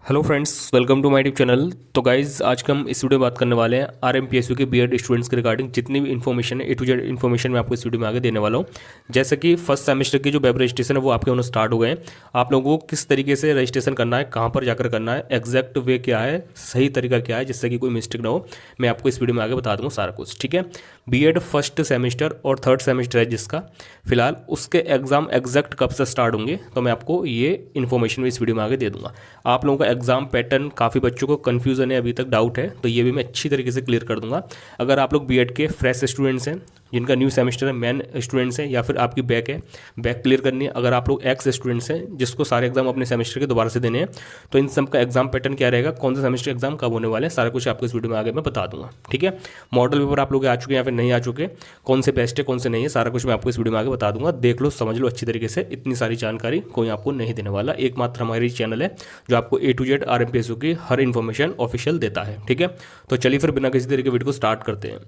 Hello friends, welcome to my YouTube channel. तो guys आज हम इस वीडियो में बात करने वाले हैं आरएमपीएसयू के बीएड स्टूडेंट्स के रिगार्डिंग जितनी भी इन्फॉर्मेशन है, ए टू जेड इन्फॉर्मेशन मैं आपको इस वीडियो में आगे देने वाला हूँ। जैसे कि फर्स्ट सेमेस्टर की जो वेब रजिस्ट्रेशन है वो आपके उन्हें स्टार्ट हो गए हैं। आप लोगों को किस तरीके से रजिस्ट्रेशन करना है, कहाँ पर जाकर करना है, एग्जैक्ट वे क्या है, सही तरीका क्या है, जिससे कि कोई मिस्टेक ना हो, मैं आपको इस वीडियो में आगे बता दूँगा सारा कुछ। ठीक है, बीएड फर्स्ट सेमेस्टर और थर्ड सेमेस्टर है जिसका फिलहाल, उसके एग्ज़ाम एग्जैक्ट कब से स्टार्ट होंगे तो मैं आपको ये इन्फॉर्मेशन भी इस वीडियो में आगे दे दूंगा। आप लोगों का एग्जाम पैटर्न काफ़ी बच्चों को कन्फ्यूजन है, अभी तक डाउट है, तो ये भी मैं अच्छी तरीके से क्लियर कर दूंगा। अगर आप लोग बीएड के फ्रेश स्टूडेंट्स हैं, जिनका न्यू सेमेस्टर है, मेन स्टूडेंट्स हैं, या फिर आपकी बैक है, बैक क्लियर करनी है, अगर आप लोग एक्स स्टूडेंट्स हैं जिसको सारे एग्जाम अपने सेमेस्टर के दोबारा से देने हैं, तो इन सब का एग्जाम पैटर्न क्या रहेगा, कौन सा सेमेस्टर एग्जाम कब होने वाले हैं, सारा कुछ आपको इस वीडियो में आगे मैं बता दूंगा। ठीक है, मॉडल पेपर आप लोग आ चुके हैं या फिर नहीं आ चुके, कौन से बेस्ट है कौन से नहीं है, सारा कुछ मैं आपको इस वीडियो में आगे बता दूंगा। देख लो, समझ लो अच्छी तरीके से, इतनी सारी जानकारी कोई आपको नहीं देने वाला, एकमात्र हमारी चैनल है जो आपको ए टू जेड आरएमपीएसयू की हर इन्फॉर्मेशन ऑफिशियल देता है। ठीक है, तो चलिए फिर बिना किसी तरीके वीडियो को स्टार्ट करते हैं।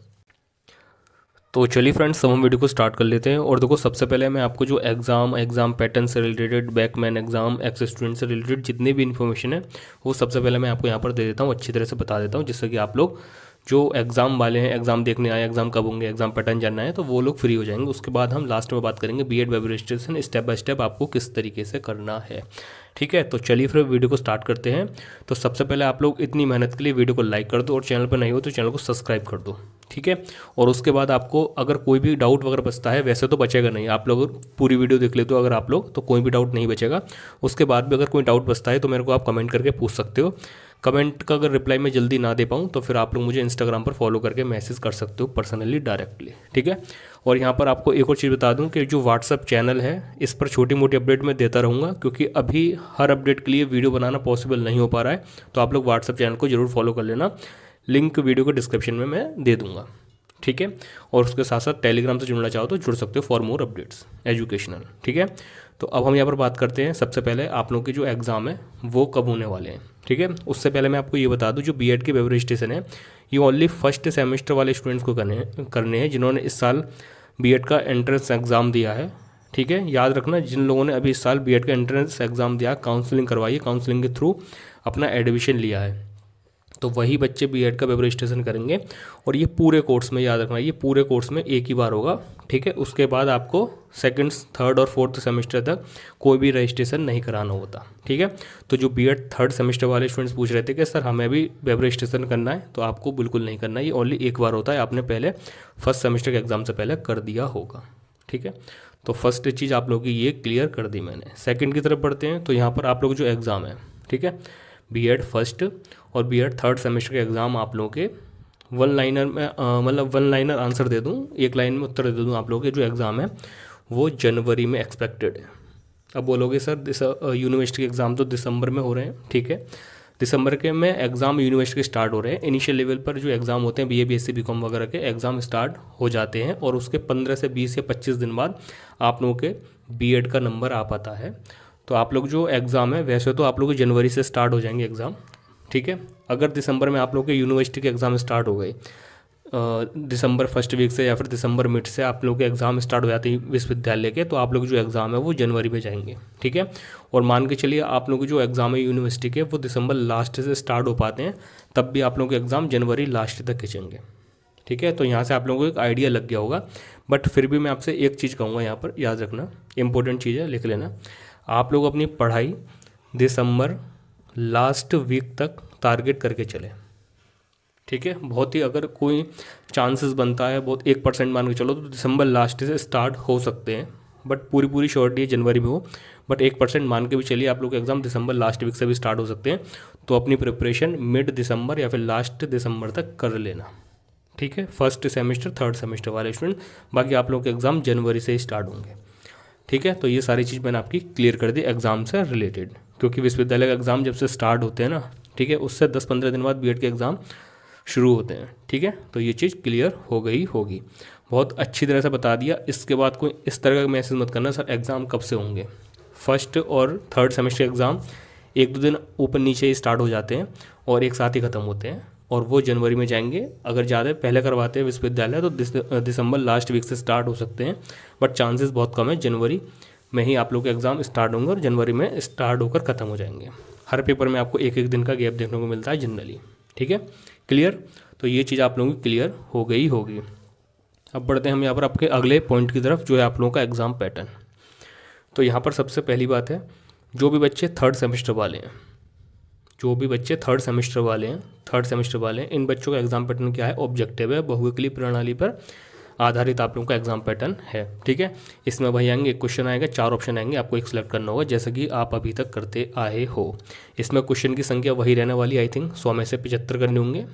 तो चलिए फ्रेंड्स, हम वीडियो को स्टार्ट कर लेते हैं। और देखो, सबसे पहले मैं आपको जो एग्जाम पैटर्न से related, Beckmann exam, x student से रिलेटेड जितनी भी इन्फॉर्मेशन है वो सबसे पहले मैं आपको यहाँ पर दे देता हूँ, अच्छी तरह से बता देता हूँ, जिससे कि आप लोग जो एग्ज़ाम वाले हैं, एग्ज़ाम देखने आए, एग्ज़ाम कब होंगे, एग्ज़ाम पैटर्न जानना है, तो वो लोग फ्री हो जाएंगे। उसके बाद हम लास्ट में बात करेंगे BEd web registration step by step आपको किस तरीके से करना है। ठीक है, तो चलिए फिर वीडियो को स्टार्ट करते हैं। तो सबसे पहले आप लोग इतनी मेहनत के लिए वीडियो को लाइक कर दो और चैनल पर नहीं हो तो चैनल को सब्सक्राइब कर दो। ठीक है, और उसके बाद आपको अगर कोई भी डाउट वगैरह बचता है, वैसे तो बचेगा नहीं, आप लोग पूरी वीडियो देख लेते हो अगर आप लोग, तो कोई भी डाउट नहीं बचेगा। उसके बाद भी अगर कोई डाउट बचता है तो मेरे को आप कमेंट करके पूछ सकते हो। कमेंट का अगर रिप्लाई मैं जल्दी ना दे पाऊँ तो फिर आप लोग मुझे इंस्टाग्राम पर फॉलो करके मैसेज कर सकते हो पर्सनली, डायरेक्टली। ठीक है, और यहाँ पर आपको एक और चीज़ बता दूँ कि जो व्हाट्सअप चैनल है, इस पर छोटी मोटी अपडेट मैं देता रहूँगा, क्योंकि अभी हर अपडेट के लिए वीडियो बनाना पॉसिबल नहीं हो पा रहा है। तो आप लोग व्हाट्सअप चैनल को जरूर फॉलो कर लेना, लिंक वीडियो को डिस्क्रिप्शन में मैं दे दूँगा। ठीक है, और उसके साथ साथ टेलीग्राम से जुड़ना चाहो तो जुड़ सकते हो फॉर मोर अपडेट्स एजुकेशनल। ठीक है, तो अब हम यहाँ पर बात करते हैं। सबसे पहले आप लोगों के जो एग्ज़ाम है वो कब होने वाले हैं। ठीक है, उससे पहले मैं आपको ये बता दूं, जो बीएड के वेब रजिस्ट्रेशन है ये ओनली फर्स्ट सेमेस्टर वाले स्टूडेंट्स को करने हैं जिन्होंने इस साल बीएड का एंट्रेंस एग्ज़ाम दिया है। ठीक है, याद रखना, जिन लोगों ने अभी इस साल बीएड का एंट्रेंस एग्ज़ाम दिया, काउंसलिंग करवाई है, काउंसलिंग के थ्रू अपना एडमिशन लिया है, तो वही बच्चे बीएड का वेब रजिस्ट्रेशन करेंगे। और ये पूरे कोर्स में, याद रखना, ये पूरे कोर्स में एक ही बार होगा। ठीक है, उसके बाद आपको सेकंड, थर्ड और फोर्थ सेमेस्टर तक कोई भी रजिस्ट्रेशन नहीं कराना होता। ठीक है, तो जो बीएड थर्ड सेमेस्टर वाले स्टूडेंट्स पूछ रहे थे कि सर हमें भी वेब रजिस्ट्रेशन करना है, तो आपको बिल्कुल नहीं करना है, ये ओनली एक बार होता है, आपने पहले फर्स्ट सेमेस्टर के एग्ज़ाम से पहले कर दिया होगा। ठीक है, तो फर्स्ट चीज़ आप लोगों की ये क्लियर कर दी मैंने। सेकेंड की तरफ बढ़ते हैं, तो यहाँ पर आप लोग जो एग्ज़ाम है, ठीक है, बीएड फर्स्ट और बीएड थर्ड सेमेस्टर के एग्ज़ाम आप लोगों के वन लाइनर में, मतलब वन लाइनर आंसर दे दूं, एक लाइन में उत्तर दे दूं, आप लोगों के जो एग्ज़ाम है वो जनवरी में एक्सपेक्टेड है। अब बोलोगे सर यूनिवर्सिटी के एग्ज़ाम तो दिसंबर में हो रहे हैं। ठीक है, दिसंबर के में एग्ज़ाम यूनिवर्सिटी के स्टार्ट हो रहे हैं। इनिशियल लेवल पर जो एग्ज़ाम होते हैं बीए बीएससी बीकॉम वगैरह के एग्ज़ाम स्टार्ट हो जाते हैं, और उसके 15 से 20 या 25 दिन बाद आप लोगों के बीएड का नंबर आ पाता है। तो आप लोग जो एग्ज़ाम है, वैसे तो आप लोग के जनवरी से स्टार्ट हो जाएंगे एग्ज़ाम। ठीक है, अगर दिसंबर में आप लोग के यूनिवर्सिटी के एग्ज़ाम स्टार्ट हो गए, दिसंबर फर्स्ट वीक से या फिर दिसंबर मिड से आप लोग के एग्ज़ाम स्टार्ट हो जाते हैं विश्वविद्यालय के, तो आप लोग जो एग्ज़ाम है वो जनवरी में जाएंगे। ठीक है, और मान के चलिए आप लोग जो एग्ज़ाम है यूनिवर्सिटी के वो दिसंबर लास्ट से स्टार्ट हो पाते हैं, तब भी आप लोग के एग्ज़ाम जनवरी लास्ट तक खींचेंगे। ठीक है, तो यहाँ से आप लोगों को एक आइडिया लग गया होगा। बट फिर भी मैं आपसे एक चीज़ कहूँगा, यहाँ पर याद रखना, इंपॉर्टेंट चीज़ है, लिख लेना। आप लोग अपनी पढ़ाई दिसंबर लास्ट वीक तक टारगेट करके चले। ठीक है, बहुत ही अगर कोई चांसेस बनता है, बहुत 1% मान के चलो, तो दिसंबर लास्ट से स्टार्ट हो सकते हैं, बट पूरी पूरी श्योरिटी है जनवरी में हो, बट 1% मान के भी चलिए आप लोग के एग्ज़ाम दिसंबर लास्ट वीक से भी स्टार्ट हो सकते हैं। तो अपनी प्रिपरेशन मिड दिसंबर या फिर लास्ट दिसंबर तक कर लेना। ठीक है, फर्स्ट सेमेस्टर थर्ड सेमेस्टर वाले स्टूडेंट, बाकी आप लोग के एग्ज़ाम जनवरी से ही स्टार्ट होंगे। ठीक है, तो ये सारी चीज़ मैंने आपकी क्लियर कर दी एग्ज़ाम से रिलेटेड, क्योंकि विश्वविद्यालय का एग्ज़ाम जब से स्टार्ट होते हैं ना, ठीक है, उससे 10-15 दिन बाद बीएड के एग्ज़ाम शुरू होते हैं। ठीक है, तो ये चीज़ क्लियर हो गई होगी, बहुत अच्छी तरह से बता दिया। इसके बाद कोई इस तरह का मैसेज मत करना सर एग्ज़ाम कब से होंगे। फर्स्ट और थर्ड सेमेस्टर एग्ज़ाम 1-2 दिन ऊपर नीचे ही स्टार्ट हो जाते हैं और एक साथ ही ख़त्म होते हैं, और वो जनवरी में जाएंगे। अगर ज़्यादा पहले करवाते हैं विश्वविद्यालय तो दिसंबर लास्ट वीक से स्टार्ट हो सकते हैं, बट चांसेस बहुत कम है, जनवरी में ही आप लोग के एग्ज़ाम स्टार्ट होंगे और जनवरी में स्टार्ट होकर ख़त्म हो जाएंगे। हर पेपर में आपको एक एक दिन का गैप देखने को मिलता है जनरली। ठीक है, क्लियर। तो ये चीज़ आप लोगों की क्लियर हो गई होगी। अब बढ़ते हैं हम यहाँ पर आपके अगले पॉइंट की तरफ, जो है आप लोगों का एग्ज़ाम पैटर्न। तो यहाँ पर सबसे पहली बात है, जो भी बच्चे थर्ड सेमेस्टर वाले हैं, थर्ड सेमेस्टर वाले हैं, इन बच्चों का एग्ज़ाम पैटर्न क्या है, ऑब्जेक्टिव है, बहुविकल्पीय प्रणाली पर आधारित आप लोगों का एग्जाम पैटर्न है। ठीक है, इसमें वही आएंगे, एक क्वेश्चन आएगा, 4 ऑप्शन आएंगे, आपको एक सिलेक्ट करना होगा, जैसे कि आप अभी तक करते आए हो। इसमें क्वेश्चन की संख्या वही रहने वाली, आई थिंक 100 में से 75 करने होंगे।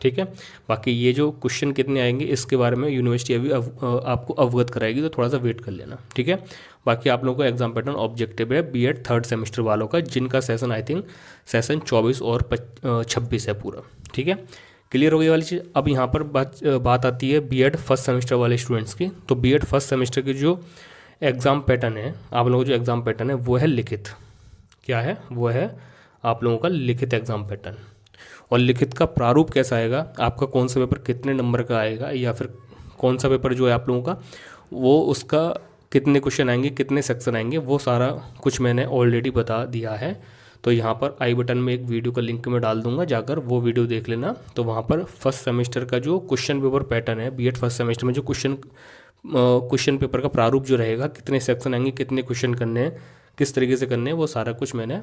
ठीक है, बाकी ये जो क्वेश्चन कितने आएंगे इसके बारे में यूनिवर्सिटी अभी आपको अवगत कराएगी, तो थोड़ा सा वेट कर लेना। ठीक है, बाकी आप लोगों का एग्जाम पैटर्न ऑब्जेक्टिव है बीएड थर्ड सेमेस्टर वालों का, जिनका सेशन आई थिंक सेशन 24 और 26 है पूरा। ठीक है, क्लियर हो गई वाली चीज़। अब यहाँ पर बात आती है बीएड फर्स्ट सेमेस्टर वाले स्टूडेंट्स की। तो बीएड फर्स्ट सेमेस्टर की जो एग्ज़ाम पैटर्न है, आप लोगों का जो एग्ज़ाम पैटर्न है वो है लिखित। क्या है वो है आप लोगों का लिखित एग्ज़ाम पैटर्न। और लिखित का प्रारूप कैसा आएगा, आपका कौन सा पेपर कितने नंबर का आएगा, या फिर कौन सा पेपर जो है आप लोगों का वो उसका कितने क्वेश्चन आएंगे, कितने सेक्शन आएंगे, वो सारा कुछ मैंने ऑलरेडी बता दिया है। तो यहाँ पर आई बटन में एक वीडियो का लिंक मैं डाल दूंगा, जाकर वो वीडियो देख लेना। तो वहाँ पर फर्स्ट सेमेस्टर का जो क्वेश्चन पेपर पैटर्न है, बीएड फर्स्ट सेमेस्टर में जो क्वेश्चन पेपर का प्रारूप जो रहेगा, कितने सेक्शन आएंगे, कितने क्वेश्चन करने हैं, किस तरीके से करने हैं, वो सारा कुछ मैंने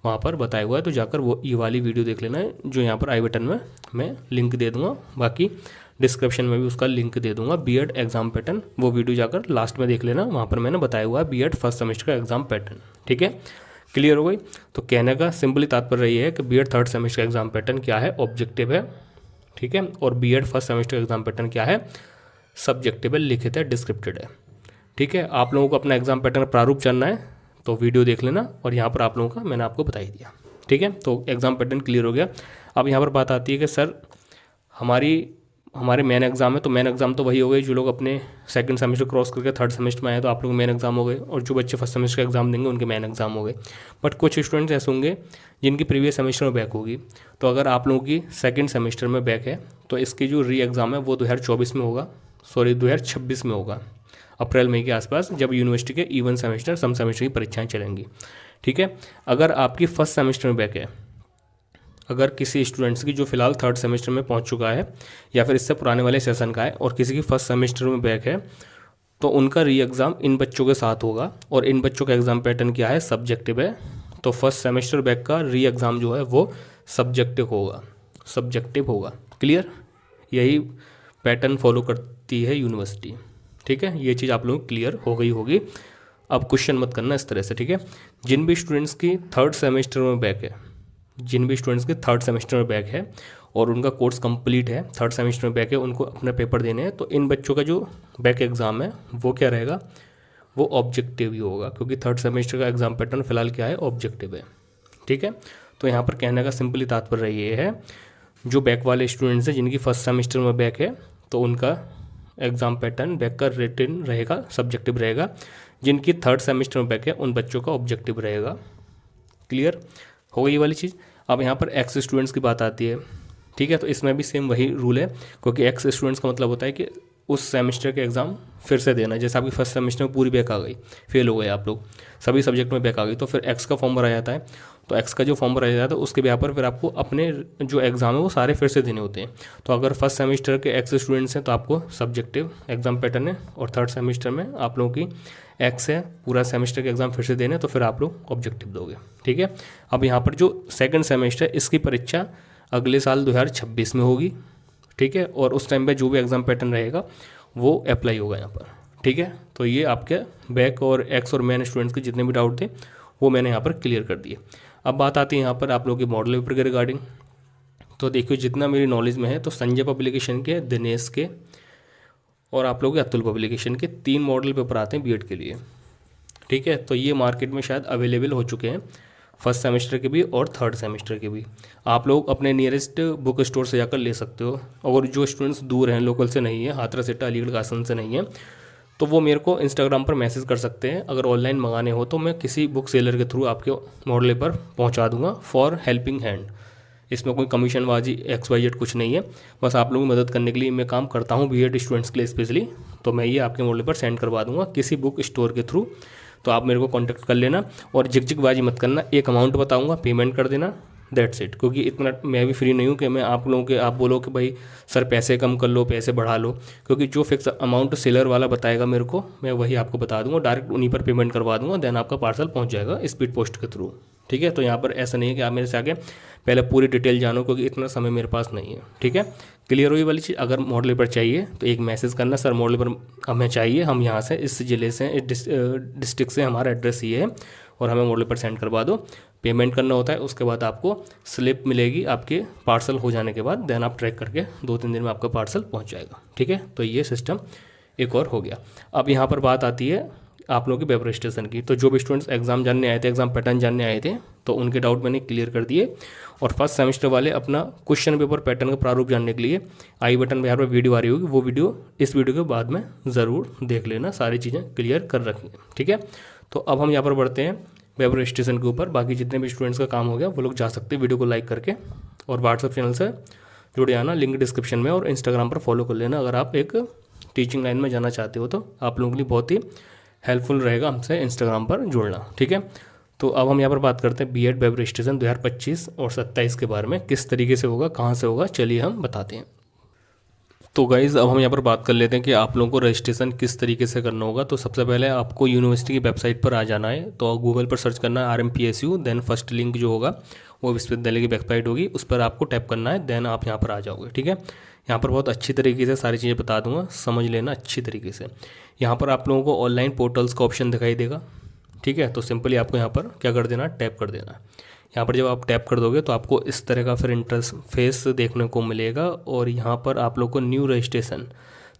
वहाँ पर बताया हुआ है। तो जाकर वो ये वाली वीडियो देख लेना है, जो यहाँ पर आई बटन में मैं लिंक दे दूँगा, बाकी डिस्क्रिप्शन में भी उसका लिंक दे दूंगा, बीएड एग्जाम पैटर्न। वो वीडियो जाकर लास्ट में देख लेना, वहाँ पर मैंने बताया हुआ है बीएड फर्स्ट सेमेस्टर का एग्जाम पैटर्न। ठीक है, क्लियर हो गई। तो कहने का सिंपली तात्पर्य ये है कि बीएड थर्ड सेमेस्टर का एग्जाम पैटर्न क्या है, ऑब्जेक्टिव है। ठीक है, और बीएड फर्स्ट सेमेस्टर का एग्जाम पैटर्न क्या है, सब्जेक्टिव है, लिखित है, डिस्क्रिप्टेड है। ठीक है, आप लोगों को अपना एग्जाम पैटर्न प्रारूप जानना है तो वीडियो देख लेना, और यहाँ पर आप लोगों का मैंने आपको बता ही दिया। ठीक है, तो एग्जाम पैटर्न क्लियर हो गया। अब यहाँ पर बात आती है कि सर हमारे मेन एग्जाम है, तो मेन एग्जाम तो वही हो गई, जो लोग अपने सेकंड सेमेस्टर क्रॉस करके थर्ड सेमेस्टर में आए तो आप लोग मेन एग्जाम हो गए, और जो बच्चे फर्स्ट सेमेस्टर का एग्जाम देंगे उनके मेन एग्जाम हो गए। बट कुछ स्टूडेंट्स ऐसे होंगे जिनकी प्रीवियस सेमेस्टर में बैक होगी। तो अगर आप लोगों की सेकंड सेमेस्टर में बैक है तो इसकी जो री एग्ज़ाम है वो 2024 में होगा, 2026 में होगा, अप्रैल मई के आसपास, जब यूनिवर्सिटी के इवन सेमेस्टर सम सेमेस्टर की परीक्षाएँ चलेंगी। ठीक है, अगर आपकी फर्स्ट सेमेस्टर में बैक है, अगर किसी स्टूडेंट्स की जो फिलहाल थर्ड सेमेस्टर में पहुंच चुका है या फिर इससे पुराने वाले सेशन का है, और किसी की फर्स्ट सेमेस्टर में बैक है, तो उनका री एग्ज़ाम इन बच्चों के साथ होगा। और इन बच्चों का एग्ज़ाम पैटर्न क्या है, सब्जेक्टिव है। तो फर्स्ट सेमेस्टर बैक का री एग्ज़ाम जो है वो सब्जेक्टिव होगा। क्लियर, यही पैटर्न फॉलो करती है यूनिवर्सिटी। ठीक है, ये चीज़ आप लोगों को क्लियर हो गई होगी। अब क्वेश्चन मत करना इस तरह से। ठीक है, जिन भी स्टूडेंट्स की थर्ड सेमेस्टर में बैक है और उनका कोर्स कंप्लीट है, थर्ड सेमेस्टर में बैक है, उनको अपने पेपर देने हैं, तो इन बच्चों का जो बैक एग्ज़ाम है वो क्या रहेगा, वो ऑब्जेक्टिव ही होगा, क्योंकि थर्ड सेमेस्टर का एग्ज़ाम पैटर्न फिलहाल क्या है, ऑब्जेक्टिव है। ठीक है, तो यहाँ पर कहने का सिंपली तात्पर्य ये है, जो बैक वाले स्टूडेंट्स हैं जिनकी फर्स्ट सेमेस्टर में बैक है, तो उनका एग्ज़ाम पैटर्न बैक का रिटन रहेगा, सब्जेक्टिव रहेगा। जिनकी थर्ड सेमेस्टर में बैक है उन बच्चों का ऑब्जेक्टिव रहेगा। क्लियर हो गई ये वाली चीज़। अब यहाँ पर एक्स स्टूडेंट्स की बात आती है। ठीक है, तो इसमें भी सेम वही रूल है, क्योंकि एक्स स्टूडेंट्स का मतलब होता है कि उस सेमेस्टर के एग्ज़ाम फिर से देना। जैसे आपकी फर्स्ट सेमेस्टर में पूरी बैक आ गई, फेल हो गए आप लोग, सभी सब्जेक्ट में बैक आ गई, तो फिर एक्स का फॉर्म भरा जाता है। तो एक्स का जो फॉर्म भरा जाता है उसके ब्याह पर फिर आपको अपने जो एग्ज़ाम है वो सारे फिर से देने होते हैं। तो अगर फर्स्ट सेमेस्टर के एक्स स्टूडेंट्स हैं तो आपको सब्जेक्टिव एग्ज़ाम पैटर्न है, और थर्ड सेमेस्टर में आप लोगों की एक्स है, पूरा सेमेस्टर के एग्ज़ाम फिर से देने, तो फिर आप लोग ऑब्जेक्टिव दोगे। ठीक है, अब यहाँ पर जो सेकंड सेमेस्टर इसकी परीक्षा अगले साल 2026 में होगी। ठीक है, और उस टाइम पे जो भी एग्ज़ाम पैटर्न रहेगा वो अप्लाई होगा यहाँ पर। ठीक है, तो ये आपके बैक और एक्स और मेन स्टूडेंट्स के जितने भी डाउट थे वो मैंने यहाँ पर क्लियर कर दिए। अब बात आती है यहाँ पर आप लोगों के मॉडल पेपर के रिगार्डिंग। तो देखिए, जितना मेरी नॉलेज में है, तो संजय पब्लिकेशन के, दिनेश के और आप लोगों के अतुल पब्लिकेशन के 3 मॉडल पेपर आते हैं बीएड के लिए। ठीक है, तो ये मार्केट में शायद अवेलेबल हो चुके हैं, फर्स्ट सेमेस्टर के भी और थर्ड सेमेस्टर के भी। आप लोग अपने नियरेस्ट बुक स्टोर से जाकर ले सकते हो। और जो स्टूडेंट्स दूर हैं, लोकल से नहीं है, हाथरस सेटा अलीगढ़ कासन से नहीं है, तो वो मेरे को इंस्टाग्राम पर मैसेज कर सकते हैं। अगर ऑनलाइन मंगाने हो तो मैं किसी बुक सेलर के थ्रू आपके मॉडल पर पहुंचा दूंगा फॉर हेल्पिंग हैंड। इसमें कोई कमीशनबाजी XYZ कुछ नहीं है, बस आप लोगों की मदद करने के लिए मैं काम करता हूं बीएड स्टूडेंट्स के लिए स्पेशली। तो मैं ये आपके मॉडल पर सेंड करवा दूंगा किसी बुक स्टोर के थ्रू। तो आप मेरे को कॉन्टैक्ट कर लेना और झिकझिकबाजी मत करना, एक अमाउंट बताऊँगा, पेमेंट कर देना, दैट्स इट। क्योंकि इतना मैं भी फ्री नहीं हूँ कि मैं आप लोगों के आप बोलो कि भाई सर पैसे कम कर लो, पैसे बढ़ा लो, क्योंकि जो फिक्स अमाउंट सेलर वाला बताएगा मेरे को, मैं वही आपको बता दूंगा, डायरेक्ट उन्हीं पर पेमेंट करवा दूंगा, देन आपका पार्सल पहुंच जाएगा स्पीड पोस्ट के थ्रू। ठीक है, तो यहाँ पर ऐसा नहीं है कि आप मेरे से आगे पहले पूरी डिटेल जानो, क्योंकि इतना समय मेरे पास नहीं है। ठीक है, क्लियर हुई वाली चीज़। अगर मॉडल पेपर चाहिए तो एक मैसेज करना, सर मॉडल पेपर हमें चाहिए, हम यहाँ से इस ज़िले से इस डिस्ट्रिक्ट से हमारा एड्रेस ये है और हमें मॉडल पेपर सेंड करवा दो। पेमेंट करना होता है, उसके बाद आपको स्लिप मिलेगी आपके पार्सल हो जाने के बाद, देन आप ट्रैक करके 2-3 दिन में आपका पार्सल पहुंच जाएगा। ठीक है, तो ये सिस्टम एक और हो गया। अब यहाँ पर बात आती है आप लोगों के वेब रजिस्ट्रेशन की। तो जो भी स्टूडेंट्स एग्जाम जानने आए थे, एग्जाम पैटर्न जानने आए थे, तो उनके डाउट मैंने क्लियर कर दिए। और फर्स्ट सेमेस्टर वाले अपना क्वेश्चन पेपर पैटर्न का प्रारूप जानने के लिए आई बटन पर यहाँ पर वीडियो आ रही होगी, वो वीडियो इस वीडियो के बाद में ज़रूर देख लेना, सारी चीज़ें क्लियर कर रखी हैं। ठीक है, तो अब हम यहाँ पर बढ़ते हैं वेब रजिस्ट्रेशन के ऊपर। बाकी जितने भी स्टूडेंट्स का काम हो गया वो लोग जा सकते हैं वीडियो को लाइक करके, और व्हाट्सअप चैनल से जुड़े आना, लिंक डिस्क्रिप्शन में, और इंस्टाग्राम पर फॉलो कर लेना। अगर आप एक टीचिंग लाइन में जाना चाहते हो तो आप लोगों के लिए बहुत ही हेल्पफुल रहेगा हमसे इंस्टाग्राम पर जुड़ना। ठीक है, तो अब हम यहाँ पर बात करते हैं बीएड वेब रजिस्ट्रेशन 2025 और 27 के बारे में, किस तरीके से होगा, कहाँ से होगा, चलिए हम बताते हैं। तो गाइज़ अब हम यहाँ पर बात कर लेते हैं कि आप लोगों को रजिस्ट्रेशन किस तरीके से करना होगा। तो सबसे पहले आपको यूनिवर्सिटी की वेबसाइट पर आ जाना है, तो गूगल पर सर्च करना है RMPSU, देन फर्स्ट लिंक जो होगा वो विश्वविद्यालय की वेबसाइट होगी, उस पर आपको टैप करना है, देन आप यहाँ पर आ जाओगे। ठीक है, यहाँ पर बहुत अच्छी तरीके से सारी चीज़ें बता दूंगा, समझ लेना अच्छी तरीके से। यहाँ पर आप लोगों को ऑनलाइन पोर्टल्स का ऑप्शन दिखाई देगा। ठीक है, तो सिंपली आपको यहाँ पर क्या कर देना, टैप कर देना। यहाँ पर जब आप टैप कर दोगे तो आपको इस तरह का फिर इंटरफेस देखने को मिलेगा, और यहाँ पर आप लोग को न्यू रजिस्ट्रेशन,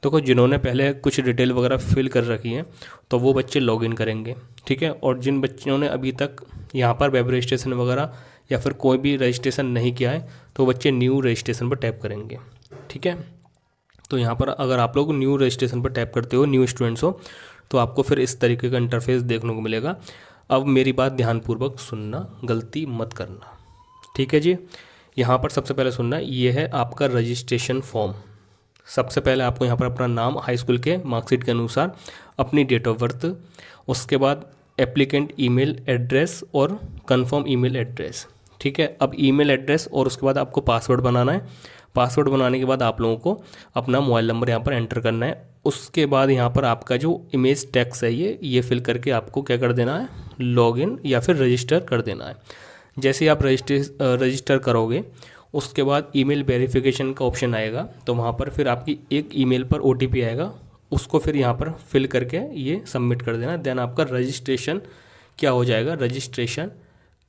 तो जिन्होंने पहले कुछ डिटेल वगैरह फिल कर रखी है तो वो बच्चे लॉगिन करेंगे। ठीक है, और जिन बच्चों ने अभी तक यहाँ पर वेब रजिस्ट्रेशन वगैरह या फिर कोई भी रजिस्ट्रेशन नहीं किया है तो बच्चे न्यू रजिस्ट्रेशन पर टैप करेंगे। ठीक है, तो यहाँ पर अगर आप लोग न्यू रजिस्ट्रेशन पर टैप करते हो, न्यू स्टूडेंट्स हो, तो आपको फिर इस तरीके का इंटरफेस देखने को मिलेगा। अब मेरी बात ध्यानपूर्वक सुनना, गलती मत करना। ठीक है जी, यहाँ पर सबसे पहले सुनना, ये है आपका रजिस्ट्रेशन फॉर्म। सबसे पहले आपको यहाँ पर अपना नाम, हाई स्कूल के मार्कशीट के अनुसार, अपनी डेट ऑफ बर्थ, उसके बाद एप्लीकेंट ईमेल एड्रेस और कंफर्म ईमेल एड्रेस। ठीक है, अब ईमेल एड्रेस और उसके बाद आपको पासवर्ड बनाना है। पासवर्ड बनाने के बाद आप लोगों को अपना मोबाइल नंबर यहाँ पर एंटर करना है। उसके बाद यहाँ पर आपका जो इमेज टैक्स है ये फिल करके आपको क्या कर देना है, लॉगिन या फिर रजिस्टर कर देना है। जैसे ही आप रजिस्टर करोगे उसके बाद ईमेल वेरिफिकेशन का ऑप्शन आएगा, तो वहाँ पर फिर आपकी एक ईमेल पर OTP आएगा, उसको फिर यहाँ पर फिल करके ये सबमिट कर देना। देन आपका रजिस्ट्रेशन क्या हो जाएगा, रजिस्ट्रेशन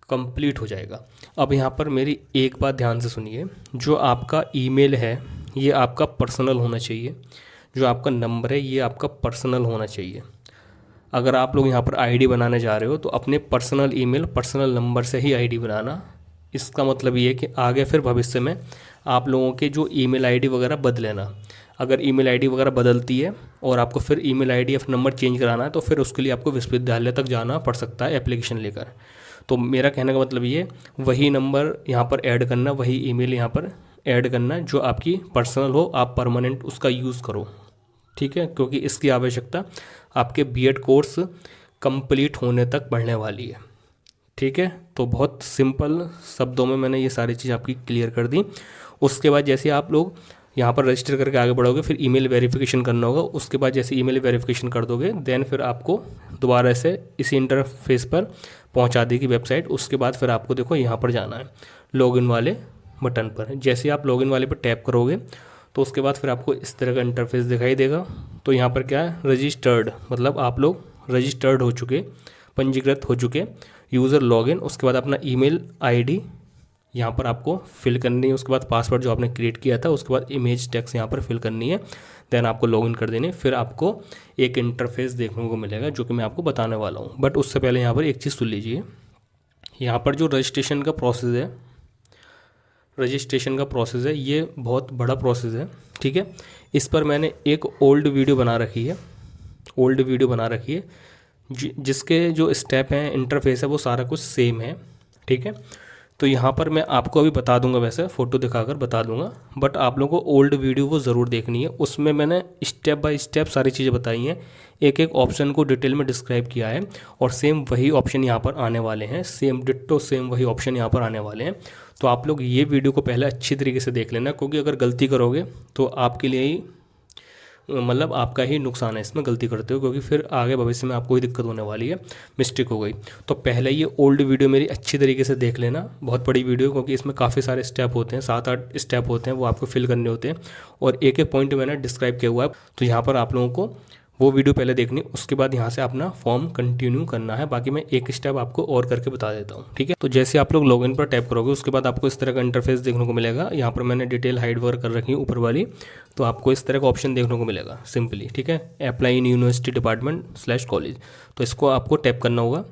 कंप्लीट हो जाएगा। अब यहाँ पर मेरी एक बात ध्यान से सुनिए, जो आपका ईमेल है ये आपका पर्सनल होना चाहिए, जो आपका नंबर है ये आपका पर्सनल होना चाहिए। अगर आप लोग यहाँ पर आईडी बनाने जा रहे हो तो अपने पर्सनल ईमेल, पर्सनल नंबर से ही आईडी बनाना। इसका मतलब ये है कि आगे फिर भविष्य में आप लोगों के जो ईमेल आईडी वगैरह बदलेना, अगर ईमेल आईडी वगैरह बदलती है और आपको फिर ईमेल आईडी या नंबर चेंज कराना है तो फिर उसके लिए आपको विश्वविद्यालय तक जाना पड़ सकता है एप्लीकेशन लेकर। तो मेरा कहने का मतलब ये, वही नंबर यहाँ पर ऐड करना, वही ईमेल यहाँ पर ऐड करना जो आपकी पर्सनल हो, आप परमानेंट उसका यूज़ करो। ठीक है, क्योंकि इसकी आवश्यकता आपके बीएड कोर्स कंप्लीट होने तक बढ़ने वाली है। ठीक है, तो बहुत सिंपल शब्दों में मैंने ये सारी चीज़ आपकी क्लियर कर दी। उसके बाद जैसे आप लोग यहाँ पर रजिस्टर करके आगे बढ़ोगे, फिर ईमेल वेरिफिकेशन करना होगा। उसके बाद जैसे ईमेल वेरिफिकेशन कर दोगे, देन फिर आपको दोबारा से इसी इंटरफेस पर पहुँचा देगी वेबसाइट। उसके बाद फिर आपको देखो यहाँ पर जाना है लॉगिन वाले बटन पर। जैसे आप लॉगिन वाले पर टैप करोगे तो उसके बाद फिर आपको इस तरह का इंटरफेस दिखाई देगा। तो यहाँ पर क्या है, रजिस्टर्ड, मतलब आप लोग रजिस्टर्ड हो चुके, पंजीकृत हो चुके, यूज़र लॉगिन। उसके बाद अपना ईमेल आईडी यहाँ पर आपको फिल करनी है। उसके बाद पासवर्ड जो आपने क्रिएट किया था, उसके बाद इमेज टैक्स यहाँ पर फिल करनी है, देन आपको लॉगिन कर देनी है। फिर आपको एक इंटरफेस देखने को मिलेगा जो कि मैं आपको बताने वाला हूँ। बट उससे पहले यहाँ पर एक चीज़ सुन लीजिए, यहाँ पर जो रजिस्ट्रेशन का प्रोसेस है, ये बहुत बड़ा प्रोसेस है। ठीक है, इस पर मैंने एक ओल्ड वीडियो बना रखी है, जिसके जो स्टेप हैं, इंटरफेस है, वो सारा कुछ सेम है। ठीक है, तो यहाँ पर मैं आपको अभी बता दूंगा, वैसे फ़ोटो दिखाकर बता दूंगा, बट आप लोगों को ओल्ड वीडियो वो ज़रूर देखनी है। उसमें मैंने स्टेप बाय स्टेप सारी चीज़ें बताई हैं, एक एक ऑप्शन को डिटेल में डिस्क्राइब किया है, और सेम वही ऑप्शन यहाँ पर आने वाले हैं, सेम डिट्टो सेम वही ऑप्शन यहाँ पर आने वाले हैं। तो आप लोग ये वीडियो को पहले अच्छी तरीके से देख लेना, क्योंकि अगर गलती करोगे तो आपके लिए ही मतलब आपका ही नुकसान है इसमें, गलती करते हो, क्योंकि फिर आगे भविष्य में आपको ही दिक्कत होने वाली है, मिस्टेक हो गई। तो पहले ये ओल्ड वीडियो मेरी अच्छी तरीके से देख लेना, बहुत बड़ी वीडियो, क्योंकि इसमें काफ़ी सारे स्टेप होते हैं, 7-8 स्टेप होते हैं, वो आपको फिल करने होते हैं, और एक एक पॉइंट मैंने डिस्क्राइब किया हुआ है। तो यहाँ पर आप लोगों को वो वीडियो पहले देखनी, उसके बाद यहाँ से अपना फॉर्म कंटिन्यू करना है। बाकी मैं एक स्टेप आपको और करके बता देता हूँ, ठीक है। तो जैसे आप लोग लॉगिन पर टैप करोगे, उसके बाद आपको इस तरह का इंटरफेस देखने को मिलेगा। यहाँ पर मैंने डिटेल हाइड वर्क कर रखी है ऊपर वाली, तो आपको इस तरह का ऑप्शन देखने को मिलेगा सिंपली, ठीक है, अप्लाई इन यूनिवर्सिटी डिपार्टमेंट/कॉलेज। तो इसको आपको टैप करना होगा।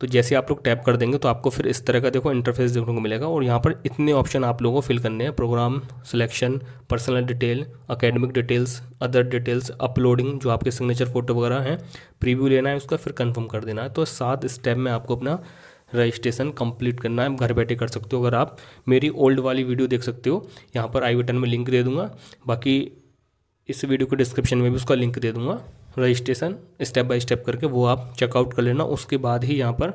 तो जैसे आप लोग टैप कर देंगे तो आपको फिर इस तरह का देखो इंटरफेस देखने को मिलेगा, और यहाँ पर इतने ऑप्शन आप लोगों को फिल करने हैं, programme selection, personal detail, academic details, other details, uploading जो आपके सिग्नेचर फोटो वगैरह हैं, प्रीव्यू लेना है उसका, फिर कंफर्म कर देना है। तो 7 स्टेप में आपको अपना रजिस्ट्रेशन कंप्लीट करना है, घर बैठे कर सकते हो। अगर आप मेरी ओल्ड वाली वीडियो देख सकते हो, यहाँ पर आई बटन में लिंक दे दूँगा, बाकी इस वीडियो के डिस्क्रिप्शन में भी उसका लिंक दे दूँगा, रजिस्ट्रेशन स्टेप बाय स्टेप करके वो आप चेकआउट कर लेना। उसके बाद ही यहाँ पर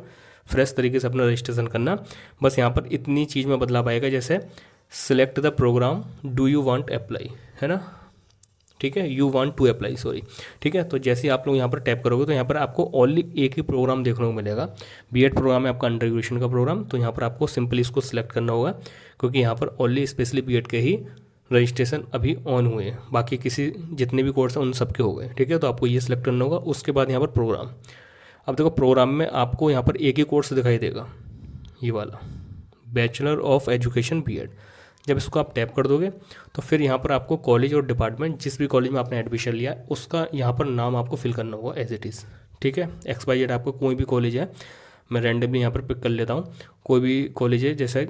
फ्रेश तरीके से अपना रजिस्ट्रेशन करना। बस यहाँ पर इतनी चीज़ में बदलाव आएगा, जैसे select the programme, do you want apply, है ना, ठीक है, you want to apply, sorry, ठीक है। तो जैसे आप लोग यहाँ पर टैप करोगे तो यहाँ पर आपको ओनली एक ही प्रोग्राम देखने को मिलेगा, बीएड प्रोग्राम है आपका, अंडर ग्रेजुएशन का प्रोग्राम। तो यहाँ पर आपको सिंपली इसको सिलेक्ट करना होगा, क्योंकि यहाँ पर ओनली स्पेशली बीएड के ही रजिस्ट्रेशन अभी ऑन हुए हैं, बाकी किसी जितने भी कोर्स हैं उन सब के हो गए, ठीक है। तो आपको ये सिलेक्ट करना होगा। उसके बाद यहाँ पर प्रोग्राम, अब देखो प्रोग्राम में आपको यहाँ पर एक ही कोर्स दिखाई देगा, ये वाला बैचलर ऑफ एजुकेशन बीएड। जब इसको आप टैप कर दोगे तो फिर यहाँ पर आपको कॉलेज और डिपार्टमेंट, जिस भी कॉलेज में आपने एडमिशन लिया है उसका यहाँ पर नाम आपको फिल करना होगा एज इट इज़, ठीक है। XYZ आपको कोई भी कॉलेज है, मैं रैंडमली यहाँ पर पिक कर लेता हूँ, कोई भी कॉलेज है, जैसे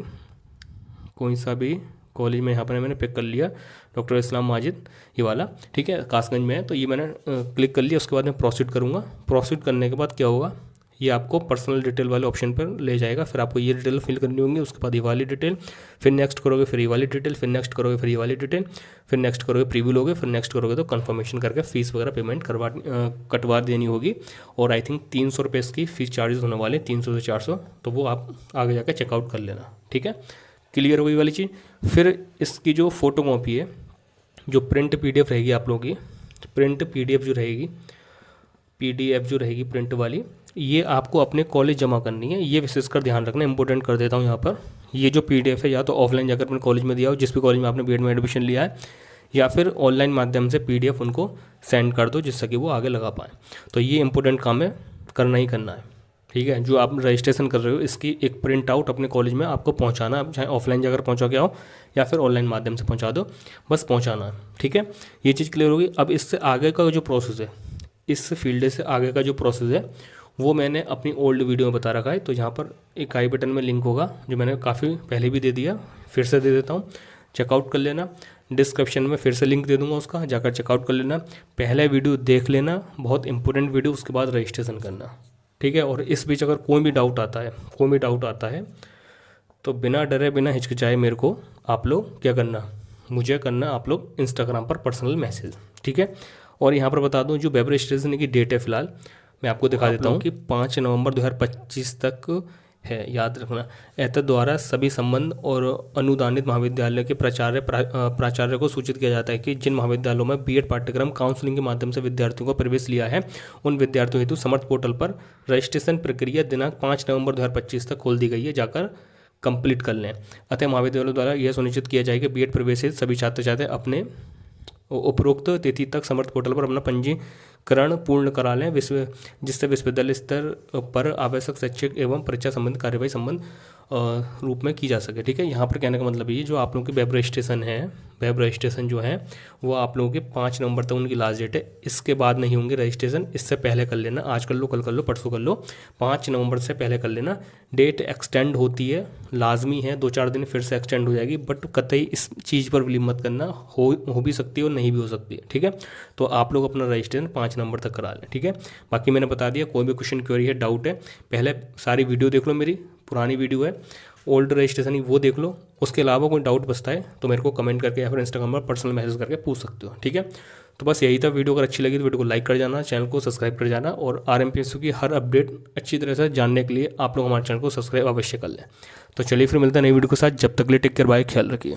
कोई सा भी कॉलेज में यहाँ पर मैंने पिक कर लिया, डॉक्टर इस्लाम माजिद, ये वाला, ठीक है, कासगंज में है। तो ये मैंने क्लिक कर लिया। उसके बाद मैं प्रोसीड करूँगा। प्रोसीड करने के बाद क्या होगा, ये आपको पर्सनल डिटेल वाले ऑप्शन पर ले जाएगा, फिर आपको ये डिटेल फिल करनी होंगी। उसके बाद ये वाली डिटेल, फिर नेक्स्ट करोगे, फिर ये वाली डिटेल, फिर नेक्स्ट करोगे, फिर ये वाली डिटेल, फिर नेक्स्ट करोगे, प्रीव्यू लोगे, फिर नेक्स्ट करोगे तो कंफर्मेशन करके फीस वगैरह पेमेंट कटवा देनी होगी। और आई थिंक 300 रुपये इसकी फीस चार्जेस होने वाले, 300 से 400, तो वो आप आगे जाकर चेकआउट कर लेना, ठीक है। क्लियर हो गई वाली चीज़। फिर इसकी जो फोटो कॉपी है, जो प्रिंट PDF रहेगी आप लोगों की, प्रिंट PDF जो रहेगी, PDF जो रहेगी प्रिंट वाली, ये आपको अपने कॉलेज जमा करनी है। ये विशेषकर ध्यान रखना, इंपॉर्टेंट कर देता हूँ यहाँ पर। ये जो PDF है या तो ऑफलाइन जाकर अपने कॉलेज में दिया हो, जिस भी कॉलेज में आपने बीएड में एडमिशन लिया है, या फिर ऑनलाइन माध्यम से PDF उनको सेंड कर दो, जिससे कि वो आगे लगा पाएँ। तो ये इंपॉर्टेंट काम है, करना ही करना है, ठीक है। जो आप रजिस्ट्रेशन कर रहे हो इसकी एक प्रिंट आउट अपने कॉलेज में आपको पहुंचाना है, चाहे ऑफलाइन जाकर पहुंचा के आओ या फिर ऑनलाइन माध्यम से पहुंचा दो, बस पहुंचाना है, ठीक है। ये चीज़ क्लियर होगी। अब इससे आगे का जो प्रोसेस है, इस फील्ड से आगे का जो प्रोसेस है, वो मैंने अपनी ओल्ड वीडियो में बता रखा है। तो यहाँ पर एक आई बटन में लिंक होगा, जो मैंने काफ़ी पहले भी दे दिया, फिर से दे देता हूँ, चेकआउट कर लेना। डिस्क्रिप्शन में फिर से लिंक दे दूंगा उसका, जाकर चेकआउट कर लेना। पहले वीडियो देख लेना, बहुत इंपॉर्टेंट वीडियो, उसके बाद रजिस्ट्रेशन करना, ठीक है। और इस बीच अगर कोई भी डाउट आता है तो बिना डरे बिना हिचकिचाए मेरे को आप लोग क्या करना, मुझे करना आप लोग इंस्टाग्राम पर पर्सनल मैसेज, ठीक है। और यहाँ पर बता दूँ जो वेब रजिस्ट्रेशन की डेट है फिलहाल मैं आपको दिखा देता हूँ कि 5 नवंबर 2025 तक है, याद रखना। एतद द्वारा सभी संबंध और अनुदानित महाविद्यालय के प्राचार्य को सूचित किया जाता है कि जिन महाविद्यालयों में बीएड पाठ्यक्रम काउंसलिंग के माध्यम से विद्यार्थियों को प्रवेश लिया है, उन विद्यार्थियों हेतु समर्थ पोर्टल पर रजिस्ट्रेशन प्रक्रिया दिनांक 5 नवंबर 2025 तक खोल दी गई है, जाकर कंप्लीट कर लें। अतः महाविद्यालयों द्वारा यह सुनिश्चित किया जाए कि बीएड प्रवेश सभी छात्र छात्राएं अपने उपरोक्त तिथि तक समर्थ पोर्टल पर अपना पंजीकरण पूर्ण करा लें, जिससे विश्वविद्यालय स्तर पर आवश्यक शैक्षिक एवं परीक्षा संबंधित कार्यवाही संबंध रूप में की जा सके, ठीक है। यहाँ पर कहने का मतलब ये जो आप लोगों की वेब रजिस्ट्रेशन है, वेब रजिस्ट्रेशन जो है वो आप लोगों के 5 नवंबर तक उनकी लास्ट डेट है। इसके बाद नहीं होंगे रजिस्ट्रेशन, इससे पहले कर लेना, आज कर लो, कल कर लो, परसों कर लो, 5 नवंबर से पहले कर लेना। डेट एक्सटेंड होती है, लाजमी है, 2-4 दिन फिर से एक्सटेंड हो जाएगी, बट कतई इस चीज़ पर बिलीव मत करना, हो भी सकती है और नहीं भी हो सकती है, ठीक है। तो आप लोग अपना रजिस्ट्रेशन 5 नवंबर तक करा लें, ठीक है। बाकी मैंने बता दिया, कोई भी क्वेश्चन क्वेरी है, डाउट है, पहले सारी वीडियो देख लो, मेरी पुरानी वीडियो है, ओल्ड रजिस्ट्रेशन ही वो देख लो। उसके अलावा कोई डाउट बचता है तो मेरे को कमेंट करके या फिर इंस्टाग्राम पर पर्सनल मैसेज करके पूछ सकते हो, ठीक है। तो बस यही था। वीडियो अगर अच्छी लगी तो वीडियो को लाइक कर जाना, चैनल को सब्सक्राइब कर जाना, और RMPSU की हर अपडेट अच्छी तरह से जानने के लिए आप लोग हमारे चैनल को सब्सक्राइब अवश्य कर लें। तो चलिए फिर मिलते हैं नई वीडियो के साथ, जब तक के लिए टेक केयर, बाय, ख्याल रखिए।